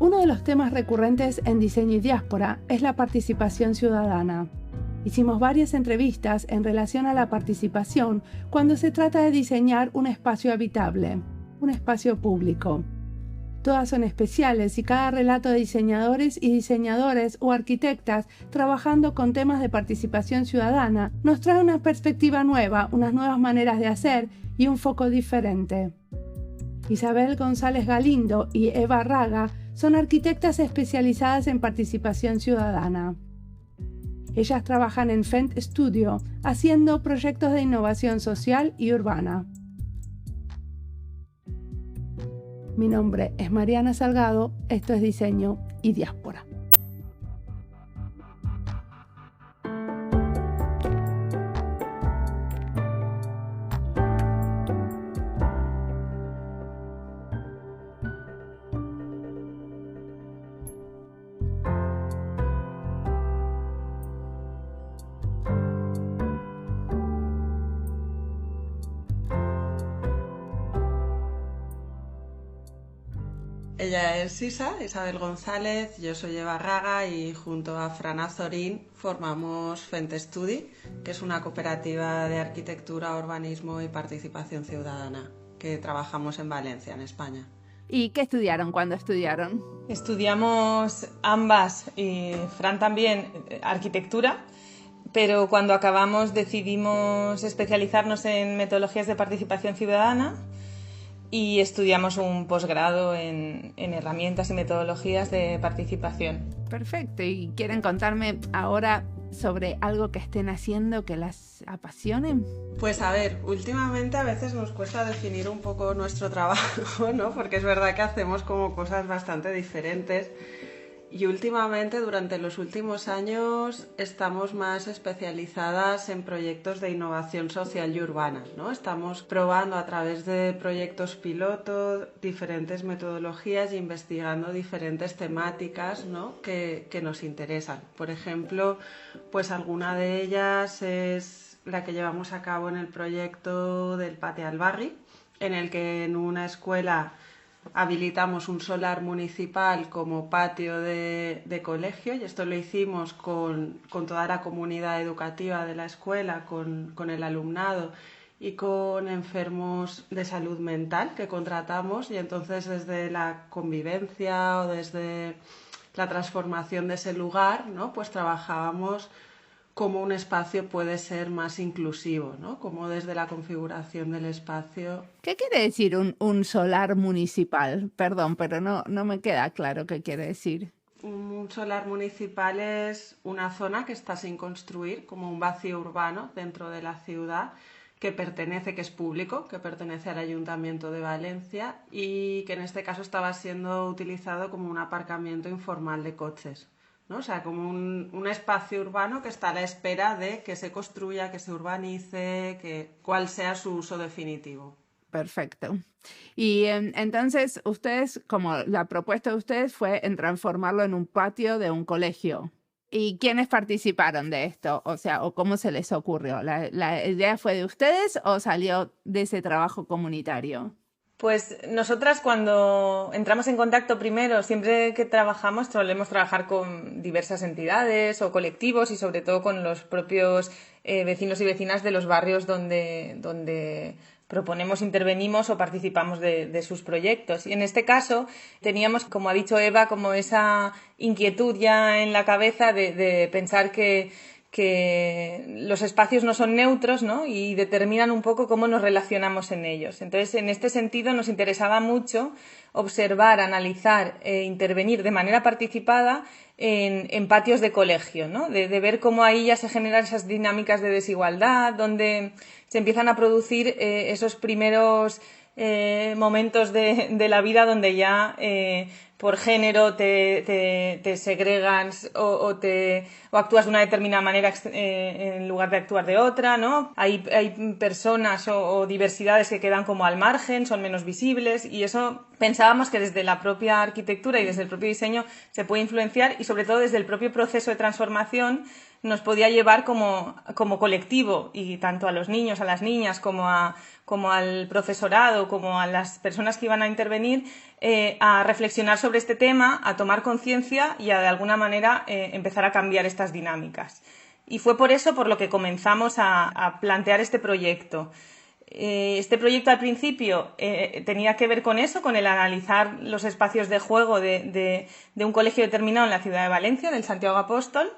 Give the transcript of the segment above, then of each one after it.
Uno de los temas recurrentes en Diseño y Diáspora es la participación ciudadana. Hicimos varias entrevistas en relación a la participación cuando se trata de diseñar un espacio habitable, un espacio público. Todas son especiales y cada relato de diseñadores y diseñadores o arquitectas trabajando con temas de participación ciudadana nos trae una perspectiva nueva, unas nuevas maneras de hacer y un foco diferente. Isabel González Galindo y Eva Raga son arquitectas especializadas en participación ciudadana. Ellas trabajan en Fent Studio, haciendo proyectos de innovación social y urbana. Mi nombre es Mariana Salgado, esto es Diseño y Diáspora. Ella es Isabel González, yo soy Eva Raga y junto a Fran Azorín formamos Fent Studi, que es una cooperativa de arquitectura, urbanismo y participación ciudadana que trabajamos en Valencia, en España. ¿Y qué estudiaron cuando estudiaron? Estudiamos ambas, y Fran también, arquitectura, pero cuando acabamos decidimos especializarnos en metodologías de participación ciudadana y estudiamos un posgrado en herramientas y metodologías de participación. Perfecto. ¿Y quieren contarme ahora sobre algo que estén haciendo que las apasione? Pues a ver, últimamente a veces nos cuesta definir un poco nuestro trabajo, ¿no? Porque es verdad que hacemos como cosas bastante diferentes. Y últimamente, durante los últimos años, estamos más especializadas en proyectos de innovación social y urbana, ¿no? Estamos probando a través de proyectos piloto diferentes metodologías e investigando diferentes temáticas, ¿no? que nos interesan. Por ejemplo, pues alguna de ellas es la que llevamos a cabo en el proyecto del Pate al Barri, en el que en una escuela habilitamos un solar municipal como patio de colegio, y esto lo hicimos con toda la comunidad educativa de la escuela, con el alumnado y con enfermos de salud mental que contratamos, y entonces desde la convivencia o desde la transformación de ese lugar, ¿no? Pues trabajábamos cómo un espacio puede ser más inclusivo, ¿no? Cómo desde la configuración del espacio. ¿Qué quiere decir un solar municipal? Perdón, pero no me queda claro qué quiere decir. Un solar municipal es una zona que está sin construir, como un vacío urbano dentro de la ciudad, que es público, que pertenece al Ayuntamiento de Valencia y que en este caso estaba siendo utilizado como un aparcamiento informal de coches, ¿no? O sea, como un espacio urbano que está a la espera de que se construya, que se urbanice, cuál sea su uso definitivo. Perfecto. Y entonces ustedes, como la propuesta de ustedes fue en transformarlo en un patio de un colegio. ¿Y quiénes participaron de esto? O sea, ¿o cómo se les ocurrió? ¿La idea fue de ustedes o salió de ese trabajo comunitario? Pues nosotras cuando entramos en contacto primero, siempre que trabajamos, solemos trabajar con diversas entidades o colectivos y sobre todo con los propios vecinos y vecinas de los barrios donde proponemos, intervenimos o participamos de sus proyectos. Y en este caso teníamos, como ha dicho Eva, como esa inquietud ya en la cabeza de pensar que los espacios no son neutros, ¿no? Y determinan un poco cómo nos relacionamos en ellos. Entonces, en este sentido, nos interesaba mucho observar, analizar e intervenir de manera participada en patios de colegio, ¿no? De ver cómo ahí ya se generan esas dinámicas de desigualdad, donde se empiezan a producir esos primeros momentos de la vida donde ya por género te segregan o actúas de una determinada manera en lugar de actuar de otra, ¿no? Hay personas o diversidades que quedan como al margen, son menos visibles, y eso pensábamos que desde la propia arquitectura y desde el propio diseño se puede influenciar, y sobre todo desde el propio proceso de transformación nos podía llevar como colectivo, y tanto a los niños, a las niñas, como al profesorado, como a las personas que iban a intervenir, a reflexionar sobre este tema, a tomar conciencia y a de alguna manera empezar a cambiar estas dinámicas. Y fue por eso por lo que comenzamos a plantear este proyecto. Este proyecto al principio tenía que ver con eso, con el analizar los espacios de juego de un colegio determinado en la ciudad de Valencia, del Santiago Apóstol,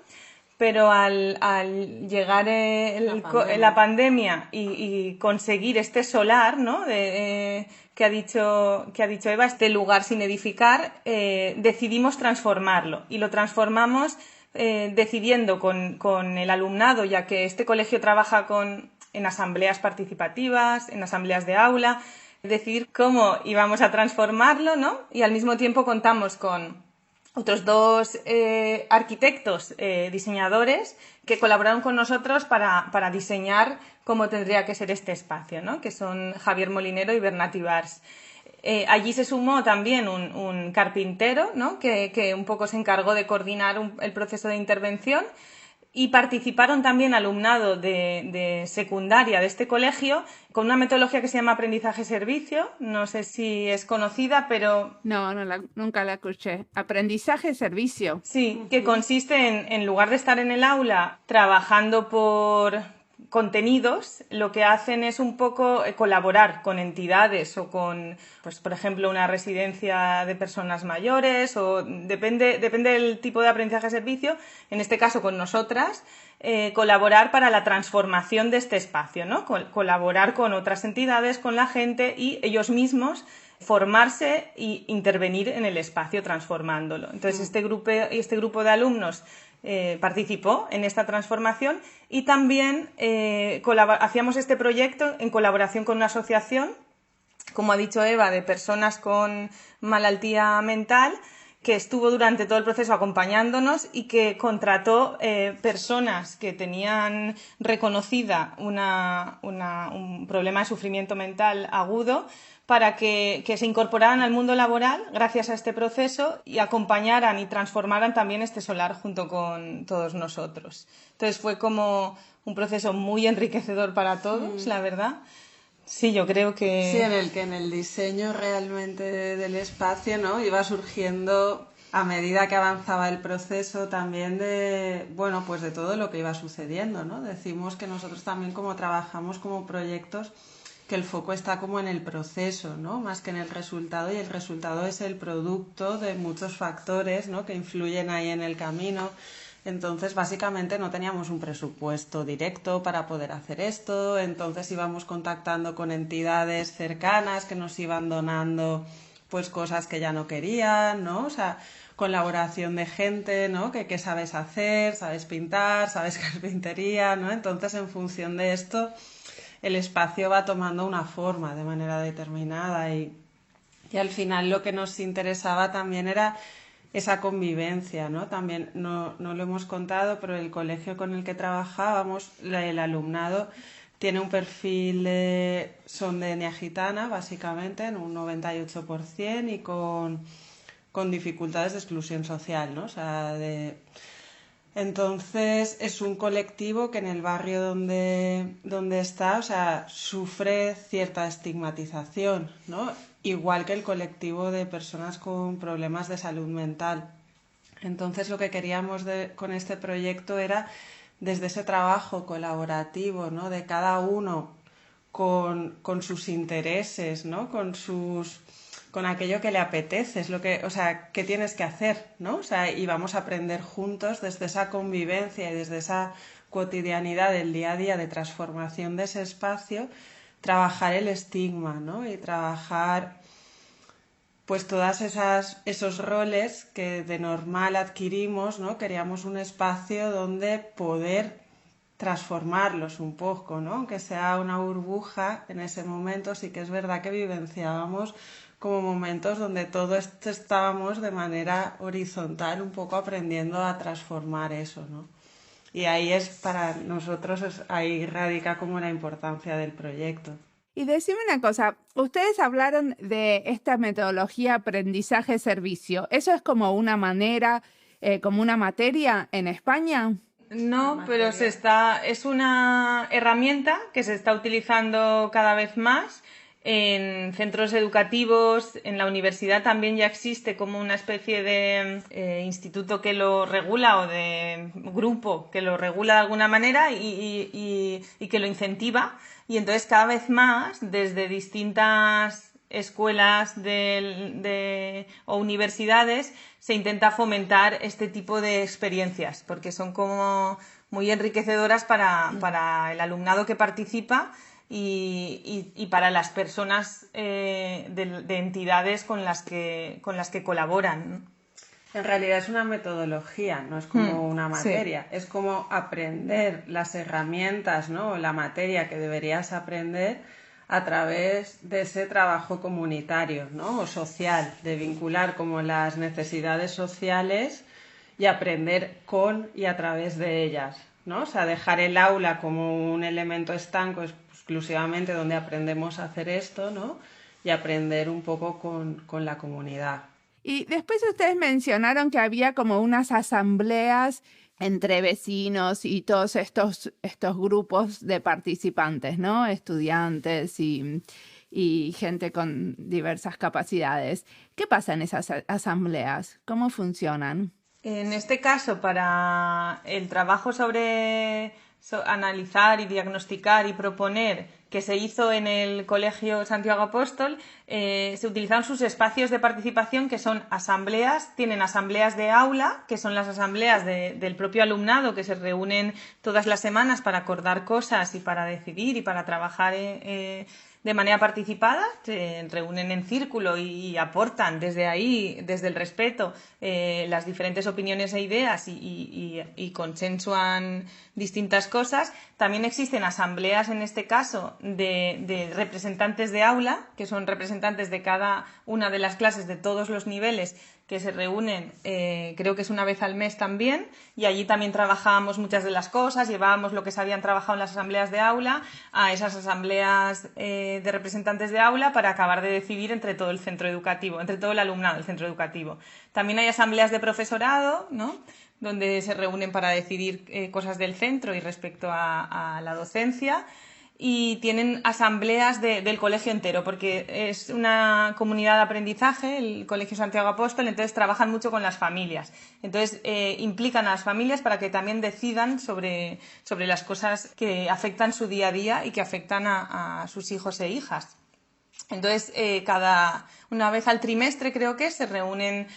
pero al llegar la pandemia y conseguir este solar, ¿no? que ha dicho Eva, este lugar sin edificar, decidimos transformarlo, y lo transformamos decidiendo con el alumnado, ya que este colegio trabaja en asambleas participativas, en asambleas de aula, decidir cómo íbamos a transformarlo, ¿no? Y al mismo tiempo contamos con otros 2 arquitectos, diseñadores, que colaboraron con nosotros para diseñar cómo tendría que ser este espacio, ¿no? Que son Javier Molinero y Bernat Ibars. Allí se sumó también un carpintero, ¿no? que un poco se encargó de coordinar el proceso de intervención, y participaron también alumnado de secundaria de este colegio con una metodología que se llama aprendizaje-servicio. No sé si es conocida, pero... No, nunca la escuché. Aprendizaje-servicio. Sí, que consiste en lugar de estar en el aula trabajando por contenidos, lo que hacen es un poco colaborar con entidades o con, pues, por ejemplo, una residencia de personas mayores, o depende del tipo de aprendizaje-servicio, en este caso con nosotras, colaborar para la transformación de este espacio, ¿no? Colaborar con otras entidades, con la gente, y ellos mismos formarse e intervenir en el espacio transformándolo. Entonces este grupo de alumnos participó en esta transformación, y también hacíamos este proyecto en colaboración con una asociación, como ha dicho Eva, de personas con malaltía mental, que estuvo durante todo el proceso acompañándonos y que contrató personas que tenían reconocida un problema de sufrimiento mental agudo, para que se incorporaran al mundo laboral gracias a este proceso y acompañaran y transformaran también este solar junto con todos nosotros. Entonces fue como un proceso muy enriquecedor para todos, la verdad. Sí, yo creo que... Sí, en el que en el diseño realmente del espacio, ¿no? Iba surgiendo, a medida que avanzaba el proceso, también pues de todo lo que iba sucediendo, ¿no? Decimos que nosotros también, como trabajamos como proyectos, que el foco está como en el proceso, ¿no? Más que en el resultado, y el resultado es el producto de muchos factores, ¿no? Que influyen ahí en el camino. Entonces, básicamente no teníamos un presupuesto directo para poder hacer esto, entonces íbamos contactando con entidades cercanas que nos iban donando pues cosas que ya no querían, ¿no? O sea, colaboración de gente, ¿no? Que sabes hacer, sabes pintar, sabes carpintería, ¿no? Entonces, en función de esto, el espacio va tomando una forma de manera determinada, y al final lo que nos interesaba también era esa convivencia, ¿no? También no lo hemos contado, pero el colegio con el que trabajábamos, el alumnado tiene un perfil son de etnia gitana, básicamente, en un 98%, y con dificultades de exclusión social, ¿no? O sea, Entonces es un colectivo que en el barrio donde está, o sea, sufre cierta estigmatización, ¿no? Igual que el colectivo de personas con problemas de salud mental. Entonces lo que queríamos con este proyecto era, desde ese trabajo colaborativo, ¿no? De cada uno con sus intereses, ¿no? Con aquello que le apetece, es lo que, o sea, qué tienes que hacer, ¿no? O sea, y vamos a aprender juntos desde esa convivencia y desde esa cotidianidad del día a día de transformación de ese espacio, trabajar el estigma, ¿no? Y trabajar pues todas esos roles que de normal adquirimos, ¿no? Queríamos un espacio donde poder transformarlos un poco, ¿no? Aunque sea una burbuja, en ese momento sí que es verdad que vivenciábamos como momentos donde todos estábamos de manera horizontal, un poco aprendiendo a transformar eso, ¿no? Y ahí para nosotros, ahí radica como la importancia del proyecto. Y decime una cosa, ustedes hablaron de esta metodología aprendizaje-servicio. ¿Eso es como una manera, como una materia en España? No, pero es una herramienta que se está utilizando cada vez más en centros educativos. En la universidad también ya existe como una especie de instituto que lo regula o de grupo que lo regula de alguna manera y que lo incentiva. Y entonces cada vez más, desde distintas escuelas o universidades, se intenta fomentar este tipo de experiencias, porque son como muy enriquecedoras para el alumnado que participa y para las personas de entidades con las que colaboran, ¿no? En realidad es una metodología, no es como una materia. Sí. Es como aprender las herramientas, ¿no? La materia que deberías aprender a través de ese trabajo comunitario, ¿no? O social, de vincular como las necesidades sociales y aprender con y a través de ellas, ¿no? O sea, dejar el aula como un elemento estanco exclusivamente donde aprendemos a hacer esto, ¿no? Y aprender un poco con la comunidad. Y después ustedes mencionaron que había como unas asambleas entre vecinos y todos estos grupos de participantes, ¿no? Estudiantes y gente con diversas capacidades. ¿Qué pasa en esas asambleas? ¿Cómo funcionan? En este caso, para el trabajo sobre analizar y diagnosticar y proponer que se hizo en el Colegio Santiago Apóstol, se utilizaron sus espacios de participación, que son asambleas. Tienen asambleas de aula, que son las asambleas del propio alumnado, que se reúnen todas las semanas para acordar cosas y para decidir y para trabajar de manera participada. Se reúnen en círculo y aportan desde ahí, desde el respeto, las diferentes opiniones e ideas y consensuan distintas cosas. También existen asambleas, en este caso, de representantes de aula, que son representantes de cada una de las clases de todos los niveles, que se reúnen, creo que es una vez al mes también, y allí también trabajábamos muchas de las cosas, llevábamos lo que se habían trabajado en las asambleas de aula a esas asambleas de representantes de aula para acabar de decidir entre todo el centro educativo, entre todo el alumnado del centro educativo. También hay asambleas de profesorado, ¿no?, donde se reúnen para decidir cosas del centro y respecto a la docencia. Y tienen asambleas del colegio entero, porque es una comunidad de aprendizaje, el Colegio Santiago Apóstol, entonces trabajan mucho con las familias. Entonces implican a las familias para que también decidan sobre las cosas que afectan su día a día y que afectan a sus hijos e hijas. Entonces, una vez al trimestre, creo que se reúnen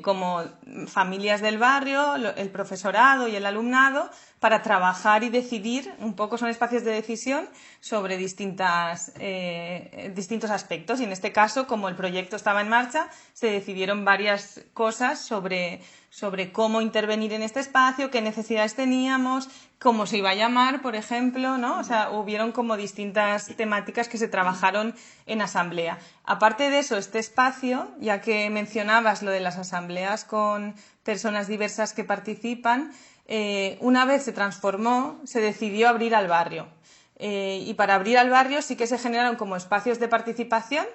como familias del barrio, el profesorado y el alumnado, para trabajar y decidir, un poco son espacios de decisión sobre distintos aspectos. Y en este caso, como el proyecto estaba en marcha, se decidieron varias cosas sobre cómo intervenir en este espacio, qué necesidades teníamos, cómo se iba a llamar, por ejemplo, ¿no? O sea, hubieron como distintas temáticas que se trabajaron en asamblea. Aparte de eso, este espacio, ya que mencionabas lo de las asambleas con personas diversas que participan, una vez se transformó, se decidió abrir al barrio. Y para abrir al barrio sí que se generaron como espacios de participación,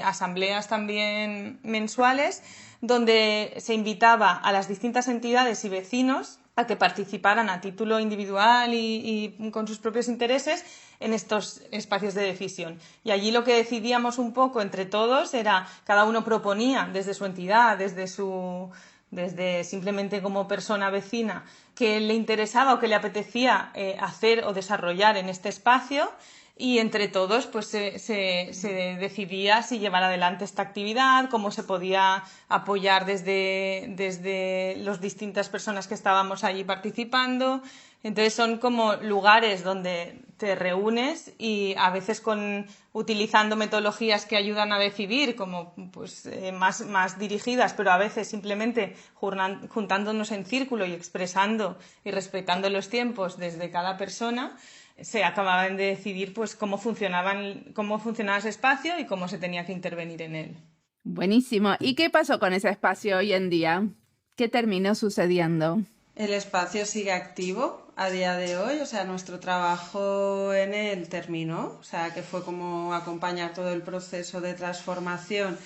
asambleas también mensuales, donde se invitaba a las distintas entidades y vecinos a que participaran a título individual y con sus propios intereses en estos espacios de decisión. Y allí lo que decidíamos un poco entre todos era, cada uno proponía desde su entidad, desde simplemente como persona vecina, que le interesaba o que le apetecía hacer o desarrollar en este espacio, y entre todos pues se decidía si llevar adelante esta actividad, cómo se podía apoyar desde las distintas personas que estábamos allí participando. Entonces son como lugares donde te reúnes y a veces utilizando metodologías que ayudan a decidir, como pues más dirigidas, pero a veces simplemente juntándonos en círculo y expresando y respetando los tiempos desde cada persona, se acababan de decidir pues cómo funcionaba ese espacio y cómo se tenía que intervenir en él. Buenísimo. ¿Y qué pasó con ese espacio hoy en día? ¿Qué terminó sucediendo? El espacio sigue activo a día de hoy, o sea, nuestro trabajo en él terminó, o sea, que fue como acompañar todo el proceso de transformación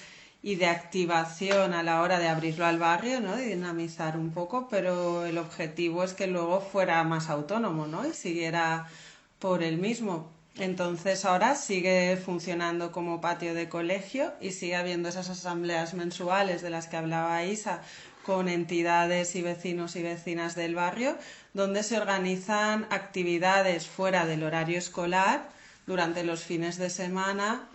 y de activación a la hora de abrirlo al barrio, ¿no? De dinamizar un poco, pero el objetivo es que luego fuera más autónomo, ¿no? Y siguiera por él mismo. Entonces ahora sigue funcionando como patio de colegio y sigue habiendo esas asambleas mensuales de las que hablaba Isa con entidades y vecinos y vecinas del barrio, donde se organizan actividades fuera del horario escolar durante los fines de semana.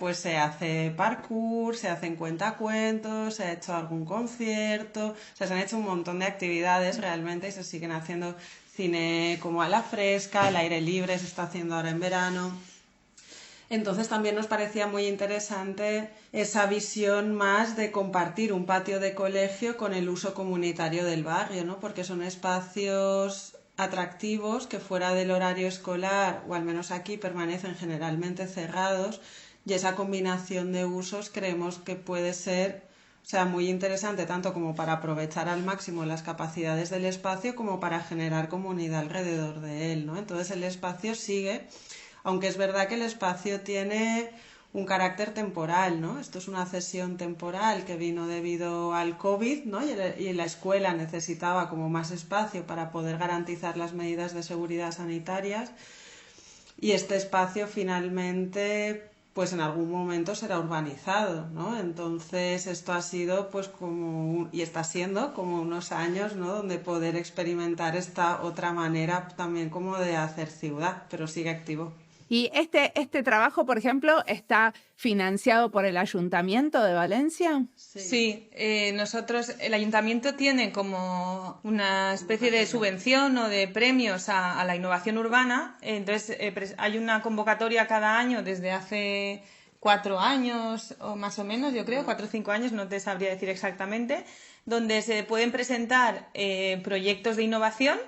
Pues se hace parkour, se hacen cuentacuentos, se ha hecho algún concierto, o sea, se han hecho un montón de actividades realmente y se siguen haciendo cine como a la fresca, al aire libre, se está haciendo ahora en verano. Entonces también nos parecía muy interesante esa visión más de compartir un patio de colegio con el uso comunitario del barrio, ¿no? Porque son espacios atractivos que fuera del horario escolar, o al menos aquí, permanecen generalmente cerrados, y esa combinación de usos creemos que puede ser, o sea, muy interesante tanto como para aprovechar al máximo las capacidades del espacio como para generar comunidad alrededor de él, ¿no? Entonces el espacio sigue, aunque es verdad que el espacio tiene un carácter temporal, ¿no? Esto es una cesión temporal que vino debido al COVID, ¿no? Y la escuela necesitaba como más espacio para poder garantizar las medidas de seguridad sanitarias, y este espacio finalmente pues en algún momento será urbanizado, ¿no? Entonces esto ha sido pues y está siendo como unos años, ¿no? Donde poder experimentar esta otra manera también como de hacer ciudad, pero sigue activo. ¿Y este trabajo, por ejemplo, está financiado por el Ayuntamiento de Valencia? Sí, nosotros, el Ayuntamiento tiene como una especie de subvención o de premios a la innovación urbana. Entonces, hay una convocatoria cada año desde hace 4 años o más o menos, yo creo, 4 o 5 años, no te sabría decir exactamente, donde se pueden presentar proyectos de innovación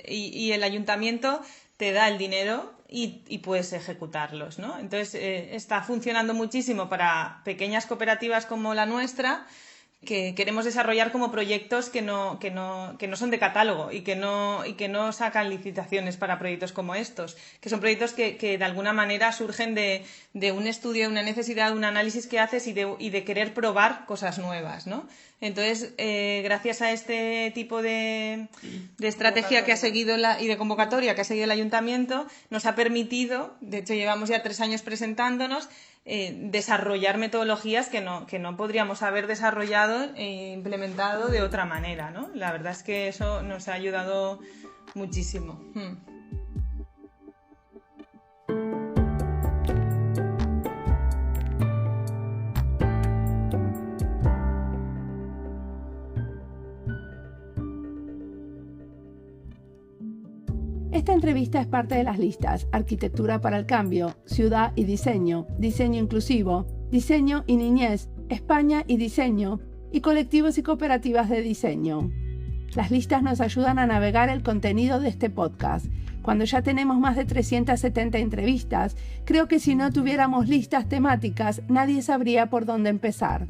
y el Ayuntamiento te da el dinero y puedes ejecutarlos, ¿no? Entonces está funcionando muchísimo para pequeñas cooperativas como la nuestra, que queremos desarrollar como proyectos que no son de catálogo y que no sacan licitaciones para proyectos como estos, que son proyectos que de alguna manera surgen de un estudio, de una necesidad, de un análisis que haces y de querer probar cosas nuevas, ¿no? Entonces, gracias a este tipo de estrategia que ha seguido y de convocatoria que ha seguido el Ayuntamiento, nos ha permitido, de hecho llevamos ya 3 años presentándonos, desarrollar metodologías que no podríamos haber desarrollado e implementado de otra manera, ¿no? La verdad es que eso nos ha ayudado muchísimo. Esta entrevista es parte de las listas Arquitectura para el Cambio, Ciudad y Diseño, Diseño Inclusivo, Diseño y Niñez, España y Diseño, y Colectivos y Cooperativas de Diseño. Las listas nos ayudan a navegar el contenido de este podcast. Cuando ya tenemos más de 370 entrevistas, creo que si no tuviéramos listas temáticas, nadie sabría por dónde empezar.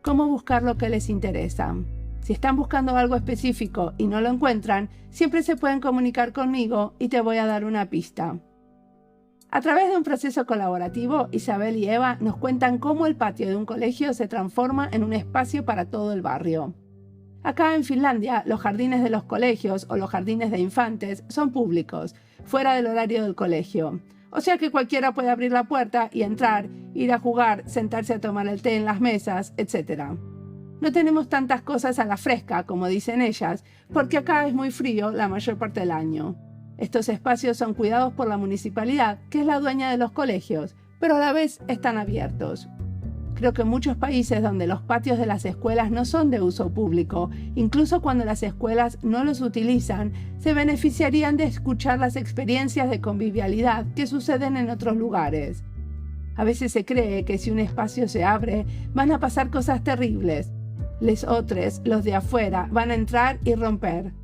¿Cómo buscar lo que les interesa? Si están buscando algo específico y no lo encuentran, siempre se pueden comunicar conmigo y te voy a dar una pista. A través de un proceso colaborativo, Isabel y Eva nos cuentan cómo el patio de un colegio se transforma en un espacio para todo el barrio. Acá en Finlandia, los jardines de los colegios o los jardines de infantes son públicos, fuera del horario del colegio. O sea que cualquiera puede abrir la puerta y entrar, ir a jugar, sentarse a tomar el té en las mesas, etc. No tenemos tantas cosas a la fresca, como dicen ellas, porque acá es muy frío la mayor parte del año. Estos espacios son cuidados por la municipalidad, que es la dueña de los colegios, pero a la vez están abiertos. Creo que en muchos países donde los patios de las escuelas no son de uso público, incluso cuando las escuelas no los utilizan, se beneficiarían de escuchar las experiencias de convivialidad que suceden en otros lugares. A veces se cree que si un espacio se abre, van a pasar cosas terribles. Les otros, los de afuera, van a entrar y romper.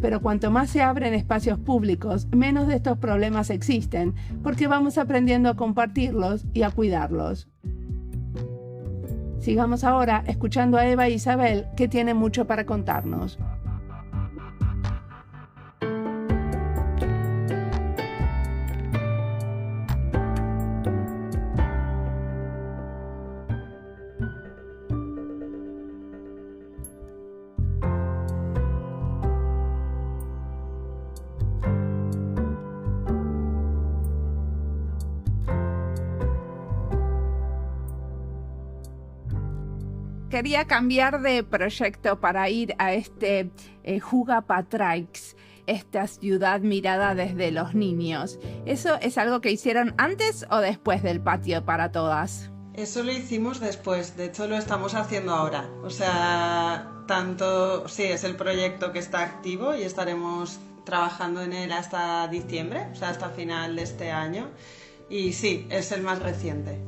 Pero cuanto más se abren espacios públicos, menos de estos problemas existen, porque vamos aprendiendo a compartirlos y a cuidarlos. Sigamos ahora escuchando a Eva e Isabel, que tienen mucho para contarnos. quería cambiar de proyecto para ir a este Juga Patraix, esta ciudad mirada desde los niños. ¿Eso es algo que hicieron antes o después del patio para todas? Eso lo hicimos después, de hecho lo estamos haciendo ahora. O sea, sí, es el proyecto que está activo y estaremos trabajando en él hasta diciembre, o sea, hasta final de este año. Y sí, es el más reciente.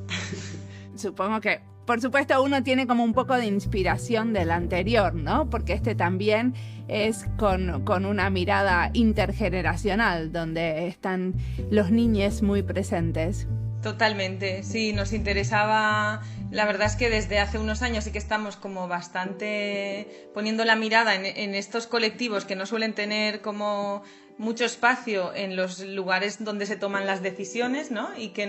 Supongo que, por supuesto, uno tiene como un poco de inspiración del anterior, ¿no? Porque este también es con una mirada intergeneracional, donde están los niños muy presentes. Totalmente, sí, nos interesaba. La verdad es que desde hace unos años sí que estamos como bastante poniendo la mirada en estos colectivos que no suelen tener como mucho espacio en los lugares donde se toman las decisiones, ¿no? Y que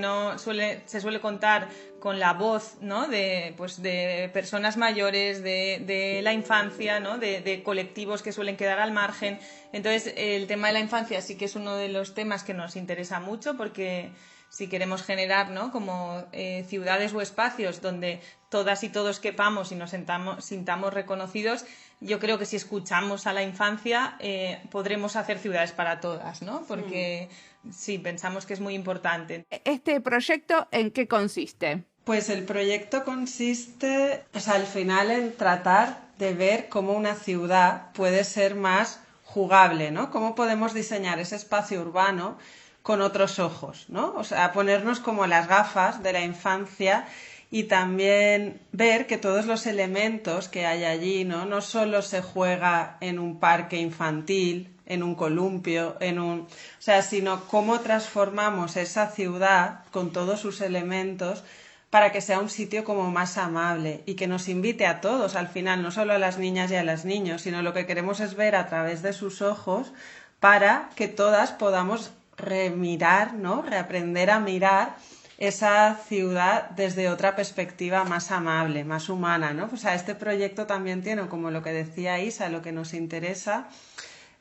se suele contar con la voz, ¿no? de personas mayores, de la infancia, ¿no? de colectivos que suelen quedar al margen. Entonces, el tema de la infancia sí que es uno de los temas que nos interesa mucho, porque si queremos generar, ¿no? como ciudades o espacios donde todas y todos quepamos y nos sintamos reconocidos, yo creo que si escuchamos a la infancia podremos hacer ciudades para todas, ¿no? Porque sí, pensamos que es muy importante. ¿Este proyecto en qué consiste? Pues el proyecto consiste, o sea, al final en tratar de ver cómo una ciudad puede ser más jugable, ¿no? Cómo podemos diseñar ese espacio urbano con otros ojos, ¿no? O sea, ponernos como las gafas de la infancia y también ver que todos los elementos que hay allí, ¿no? No solo se juega en un parque infantil, en un columpio, o sea, sino cómo transformamos esa ciudad con todos sus elementos para que sea un sitio como más amable y que nos invite a todos, al final, no solo a las niñas y a los niños, sino lo que queremos es ver a través de sus ojos para que todas podamos remirar, ¿no? Reaprender a mirar esa ciudad desde otra perspectiva más amable, más humana, ¿no? O sea, este proyecto también tiene, como lo que decía Isa, lo que nos interesa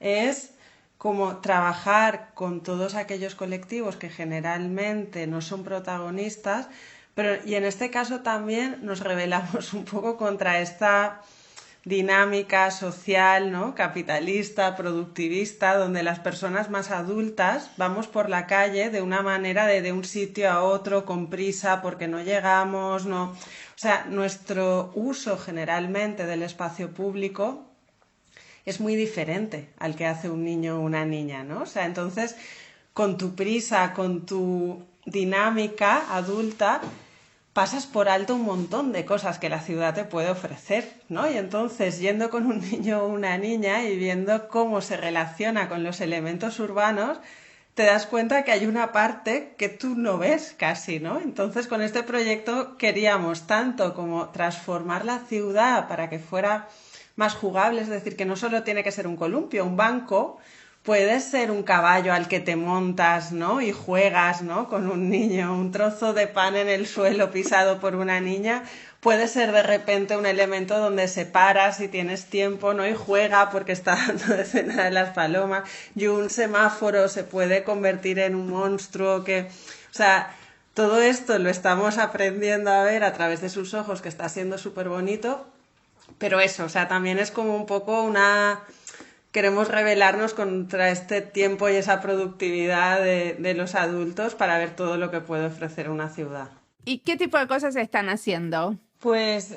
es como trabajar con todos aquellos colectivos que generalmente no son protagonistas, y en este caso también nos rebelamos un poco contra esta dinámica social, ¿no? Capitalista, productivista, donde las personas más adultas vamos por la calle de una manera de un sitio a otro con prisa porque no llegamos, no. O sea, nuestro uso generalmente del espacio público es muy diferente al que hace un niño o una niña, ¿no? O sea, entonces, con tu prisa, con tu dinámica adulta, pasas por alto un montón de cosas que la ciudad te puede ofrecer, ¿no? Y entonces, yendo con un niño o una niña y viendo cómo se relaciona con los elementos urbanos, te das cuenta que hay una parte que tú no ves casi, ¿no? Entonces, con este proyecto queríamos tanto como transformar la ciudad para que fuera más jugable, es decir, que no solo tiene que ser un columpio, un banco, puede ser un caballo al que te montas, ¿no? Y juegas, ¿no? Con un niño, un trozo de pan en el suelo pisado por una niña. Puede ser de repente un elemento donde se para si tienes tiempo, ¿no? Y juega porque está dando de cena de las palomas. Y un semáforo se puede convertir en un monstruo que... O sea, todo esto lo estamos aprendiendo a ver a través de sus ojos, que está siendo súper bonito. Pero eso, o sea, también es como un poco queremos rebelarnos contra este tiempo y esa productividad de los adultos para ver todo lo que puede ofrecer una ciudad. ¿Y qué tipo de cosas están haciendo? Pues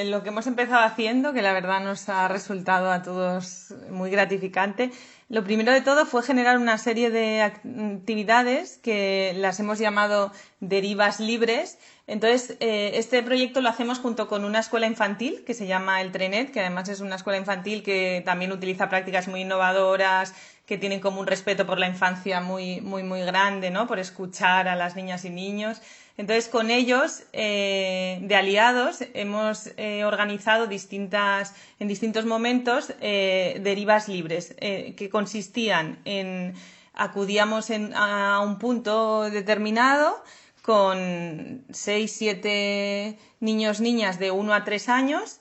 lo que hemos empezado haciendo, que la verdad nos ha resultado a todos muy gratificante, lo primero de todo fue generar una serie de actividades que las hemos llamado derivas libres. Entonces, este proyecto lo hacemos junto con una escuela infantil que se llama El Trenet, que además es una escuela infantil que también utiliza prácticas muy innovadoras, que tienen como un respeto por la infancia muy, muy, muy grande, ¿no? Por escuchar a las niñas y niños. Entonces, con ellos, de aliados, hemos organizado en distintos momentos derivas libres, que consistían en acudíamos a un punto determinado con 6, 7 niños, niñas de 1 a 3 años,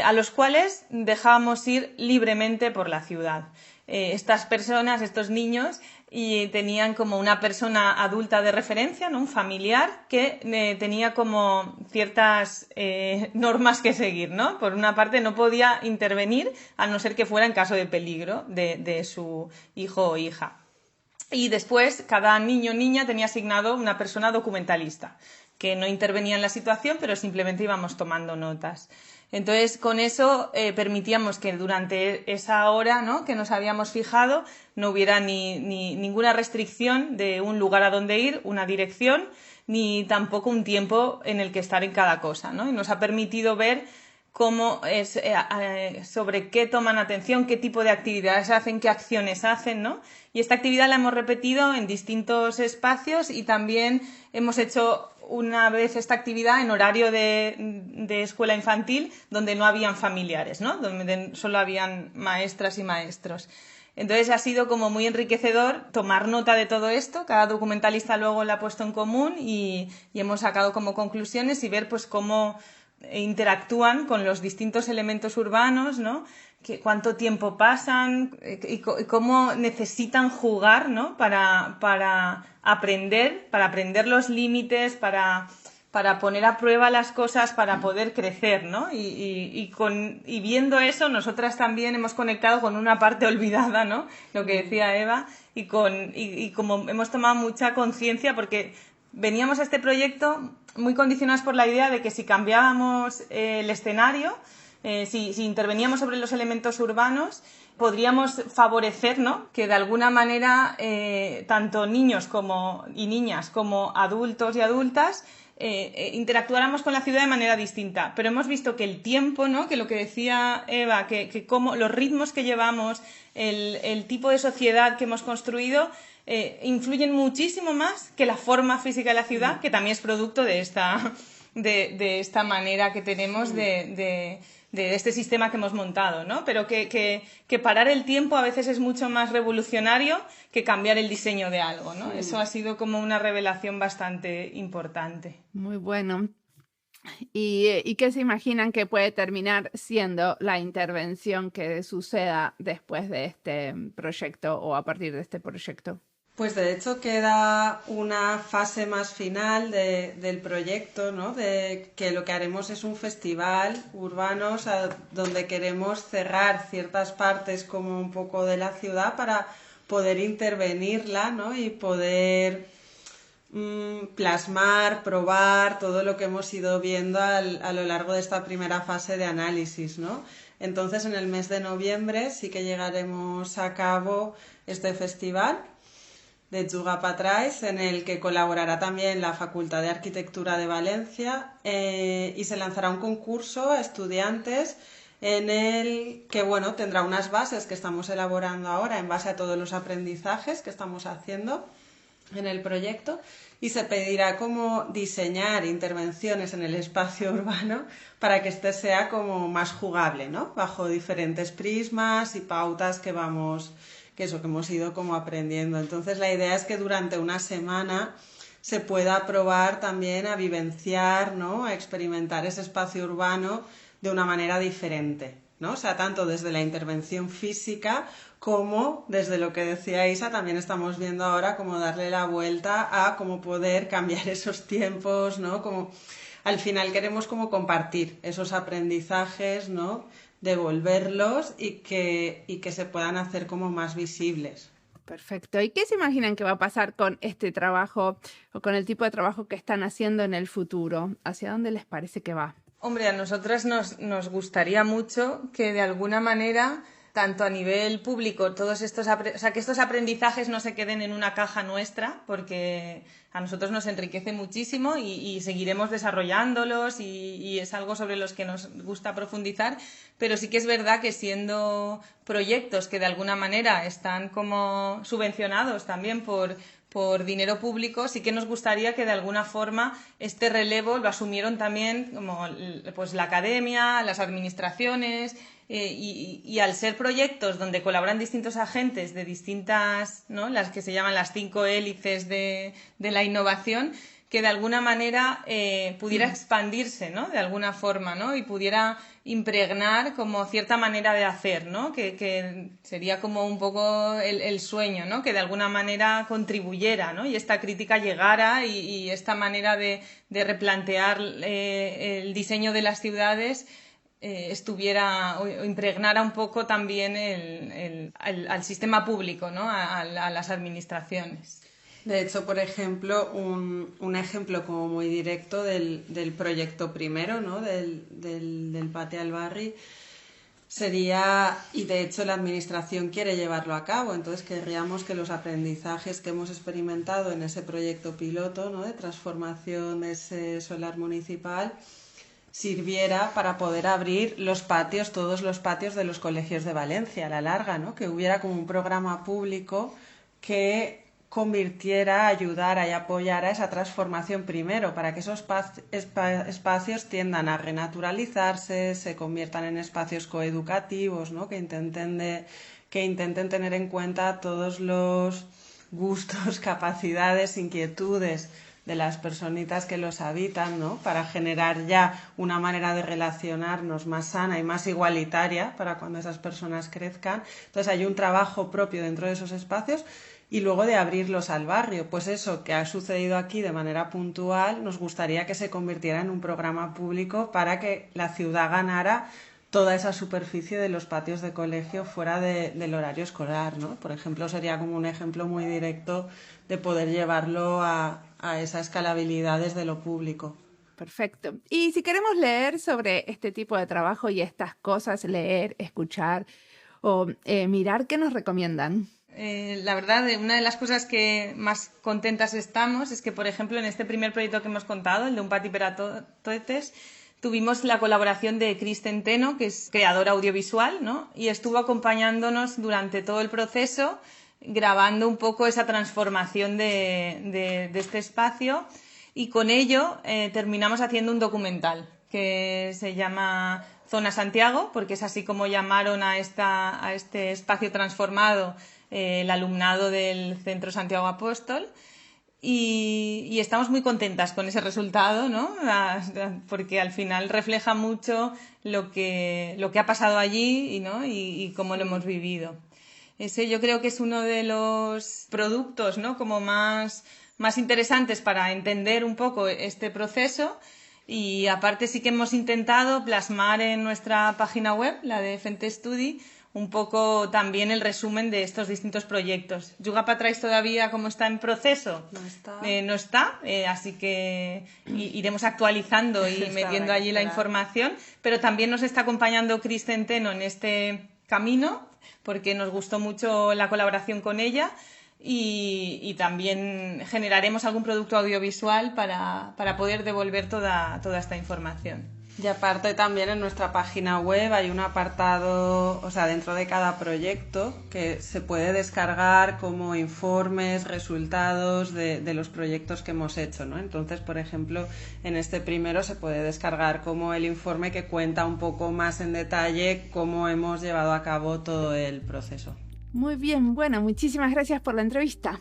a los cuales dejábamos ir libremente por la ciudad. estas personas, estos niños, y tenían como una persona adulta de referencia, ¿no? Un familiar que tenía como ciertas normas que seguir, ¿no? Por una parte no podía intervenir a no ser que fuera en caso de peligro de su hijo o hija. Y después cada niño o niña tenía asignado una persona documentalista que no intervenía en la situación, pero simplemente íbamos tomando notas. Entonces, con eso permitíamos que durante esa hora, ¿no?, que nos habíamos fijado no hubiera ninguna restricción de un lugar a donde ir, una dirección, ni tampoco un tiempo en el que estar en cada cosa, ¿no? Y nos ha permitido ver cómo es, sobre qué toman atención, qué tipo de actividades hacen, qué acciones hacen, ¿no? Y esta actividad la hemos repetido en distintos espacios y también hemos hecho una vez esta actividad en horario de escuela infantil donde no habían familiares, ¿no? Donde solo habían maestras y maestros. Entonces ha sido como muy enriquecedor tomar nota de todo esto. Cada documentalista luego lo ha puesto en común y hemos sacado como conclusiones y ver pues cómo interactúan con los distintos elementos urbanos, ¿no? Cuánto tiempo pasan y cómo necesitan jugar, ¿no? para aprender los límites, para poner a prueba las cosas, para poder crecer, ¿no? Y viendo eso, nosotras también hemos conectado con una parte olvidada, ¿no? Lo que decía Eva, y como hemos tomado mucha conciencia, porque veníamos a este proyecto muy condicionados por la idea de que si cambiábamos el escenario, si interveníamos sobre los elementos urbanos, podríamos favorecer, ¿no?, que de alguna manera tanto niños y niñas como adultos y adultas interactuáramos con la ciudad de manera distinta. Pero hemos visto que el tiempo, ¿no?, que lo que decía Eva, que como los ritmos que llevamos, el tipo de sociedad que hemos construido, influyen muchísimo más que la forma física de la ciudad, que también es producto de esta manera que tenemos de este sistema que hemos montado, ¿no? Pero que parar el tiempo a veces es mucho más revolucionario que cambiar el diseño de algo, ¿no? Sí. Eso ha sido como una revelación bastante importante. Muy bueno. ¿Y qué se imaginan que puede terminar siendo la intervención que suceda después de este proyecto o a partir de este proyecto? Pues de hecho queda una fase más final del proyecto, ¿no? De que lo que haremos es un festival urbano, o sea, donde queremos cerrar ciertas partes como un poco de la ciudad para poder intervenirla, ¿no? Y poder plasmar, probar todo lo que hemos ido viendo a lo largo de esta primera fase de análisis, ¿no? Entonces en el mes de noviembre sí que llegaremos a cabo este festival de Juga Patrais, en el que colaborará también la Facultad de Arquitectura de Valencia y se lanzará un concurso a estudiantes en el que, bueno, tendrá unas bases que estamos elaborando ahora en base a todos los aprendizajes que estamos haciendo en el proyecto y se pedirá como diseñar intervenciones en el espacio urbano para que este sea como más jugable, ¿no? Bajo diferentes prismas y pautas que hemos ido como aprendiendo. Entonces la idea es que durante una semana se pueda probar también a vivenciar, ¿no?, a experimentar ese espacio urbano de una manera diferente, ¿no? O sea, tanto desde la intervención física como desde lo que decía Isa, también estamos viendo ahora cómo darle la vuelta a cómo poder cambiar esos tiempos, ¿no? Como al final queremos como compartir esos aprendizajes, ¿no?, devolverlos y que se puedan hacer como más visibles. Perfecto. ¿Y qué se imaginan que va a pasar con este trabajo o con el tipo de trabajo que están haciendo en el futuro? ¿Hacia dónde les parece que va? Hombre, a nosotras nos gustaría mucho que de alguna manera, tanto a nivel público, que estos aprendizajes no se queden en una caja nuestra, porque a nosotros nos enriquece muchísimo y seguiremos desarrollándolos y es algo sobre los que nos gusta profundizar, pero sí que es verdad que siendo proyectos que de alguna manera están como subvencionados también por dinero público, sí que nos gustaría que de alguna forma este relevo lo asumieron también como pues la academia, las administraciones y al ser proyectos donde colaboran distintos agentes de distintas, ¿no?, las que se llaman las 5 hélices de la innovación, que de alguna manera pudiera expandirse, ¿no? De alguna forma, ¿no? Y pudiera impregnar como cierta manera de hacer, ¿no? Que sería como un poco el sueño, ¿no? Que de alguna manera contribuyera, ¿no? Y esta crítica llegara y esta manera de replantear el diseño de las ciudades estuviera o impregnara un poco también al sistema público, ¿no? A las administraciones. De hecho, por ejemplo, un ejemplo como muy directo del proyecto primero, ¿no? del Pati al Barri, sería, y de hecho la administración quiere llevarlo a cabo, entonces querríamos que los aprendizajes que hemos experimentado en ese proyecto piloto, ¿no? de transformación de ese solar municipal, sirviera para poder abrir los patios, todos los patios de los colegios de Valencia a la larga, ¿no? Que hubiera como un programa público que convirtiera, ayudara y apoyara esa transformación primero, para que esos espacios tiendan a renaturalizarse, se conviertan en espacios coeducativos, ¿no? que intenten tener en cuenta todos los gustos, capacidades, inquietudes de las personitas que los habitan, ¿no? Para generar ya una manera de relacionarnos más sana y más igualitaria para cuando esas personas crezcan. Entonces hay un trabajo propio dentro de esos espacios y luego de abrirlos al barrio. Pues eso que ha sucedido aquí de manera puntual, nos gustaría que se convirtiera en un programa público para que la ciudad ganara toda esa superficie de los patios de colegio fuera del horario escolar, ¿no? Por ejemplo, sería como un ejemplo muy directo de poder llevarlo a esa escalabilidad desde lo público. Perfecto. Y si queremos leer sobre este tipo de trabajo y estas cosas, leer, escuchar o mirar, ¿qué nos recomiendan? La verdad, una de las cosas que más contentas estamos es que, por ejemplo, en este primer proyecto que hemos contado, el de Un Pati per a Totes, tuvimos la colaboración de Cris Centeno, que es creadora audiovisual, ¿no? Y estuvo acompañándonos durante todo el proceso, grabando un poco esa transformación de este espacio, y con ello terminamos haciendo un documental que se llama Zona Santiago, porque es así como llamaron a este espacio transformado el alumnado del Centro Santiago Apóstol. Y estamos muy contentas con ese resultado, ¿no? Porque al final refleja mucho lo que ha pasado allí, ¿no? y cómo lo hemos vivido. Ese yo creo que es uno de los productos, ¿no? como más interesantes para entender un poco este proceso. Y aparte sí que hemos intentado plasmar en nuestra página web, la de Fente Studi, un poco también el resumen de estos distintos proyectos. Juga Patrais todavía, como está en proceso, no está, así que iremos actualizando y metiendo allí la información, pero también nos está acompañando Cris Centeno en este camino, porque nos gustó mucho la colaboración con ella, y también generaremos algún producto audiovisual para poder devolver toda esta información. Y aparte también en nuestra página web hay un apartado, o sea, dentro de cada proyecto que se puede descargar como informes, resultados de los proyectos que hemos hecho, ¿no? Entonces, por ejemplo, en este primero se puede descargar como el informe que cuenta un poco más en detalle cómo hemos llevado a cabo todo el proceso. Muy bien, bueno, muchísimas gracias por la entrevista.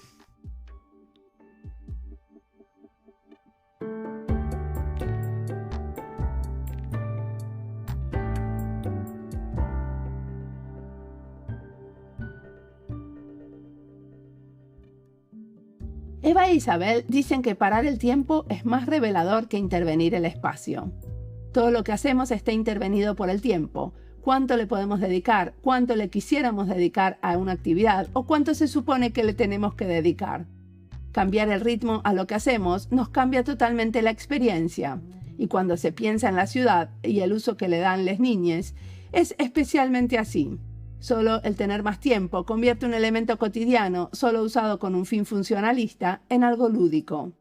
Eva e Isabel dicen que parar el tiempo es más revelador que intervenir el espacio. Todo lo que hacemos está intervenido por el tiempo. Cuánto le podemos dedicar, cuánto le quisiéramos dedicar a una actividad o cuánto se supone que le tenemos que dedicar. Cambiar el ritmo a lo que hacemos nos cambia totalmente la experiencia. Y cuando se piensa en la ciudad y el uso que le dan las niñas, es especialmente así. Solo el tener más tiempo convierte un elemento cotidiano, solo usado con un fin funcionalista, en algo lúdico.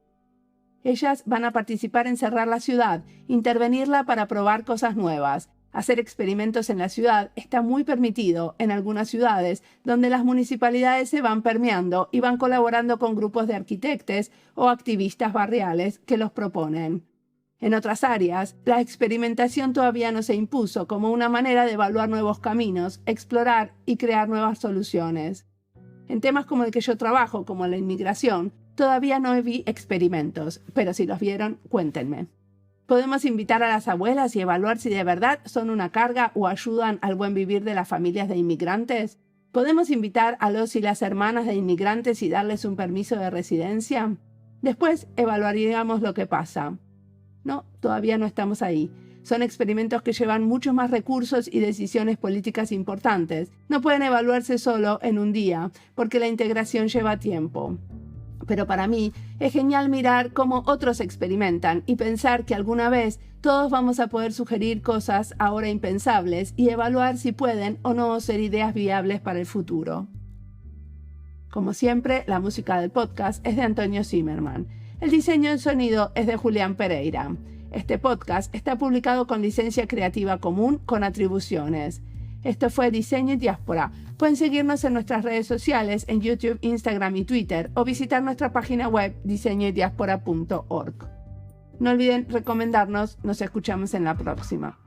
Ellas van a participar en cerrar la ciudad, intervenirla para probar cosas nuevas. Hacer experimentos en la ciudad está muy permitido en algunas ciudades donde las municipalidades se van permeando y van colaborando con grupos de arquitectos o activistas barriales que los proponen. En otras áreas, la experimentación todavía no se impuso como una manera de evaluar nuevos caminos, explorar y crear nuevas soluciones. En temas como el que yo trabajo, como la inmigración, Todavía no vi experimentos, pero si los vieron, cuéntenme. Podemos invitar a las abuelas y evaluar si de verdad son una carga o ayudan al buen vivir de las familias de inmigrantes. ¿Podemos invitar a los y las hermanas de inmigrantes y darles un permiso de residencia? Después evaluaríamos lo que pasa. No, todavía no estamos ahí. Son experimentos que llevan muchos más recursos y decisiones políticas importantes. No pueden evaluarse solo en un día, porque la integración lleva tiempo. Pero para mí es genial mirar cómo otros experimentan y pensar que alguna vez todos vamos a poder sugerir cosas ahora impensables y evaluar si pueden o no ser ideas viables para el futuro. Como siempre, la música del podcast es de Antonio Zimmerman. El diseño del sonido es de Julián Pereira. Este podcast está publicado con licencia creativa común con atribuciones. Esto fue Diseño y Diáspora. Pueden seguirnos en nuestras redes sociales en YouTube, Instagram y Twitter o visitar nuestra página web diseñoydiaspora.org. No olviden recomendarnos. Nos escuchamos en la próxima.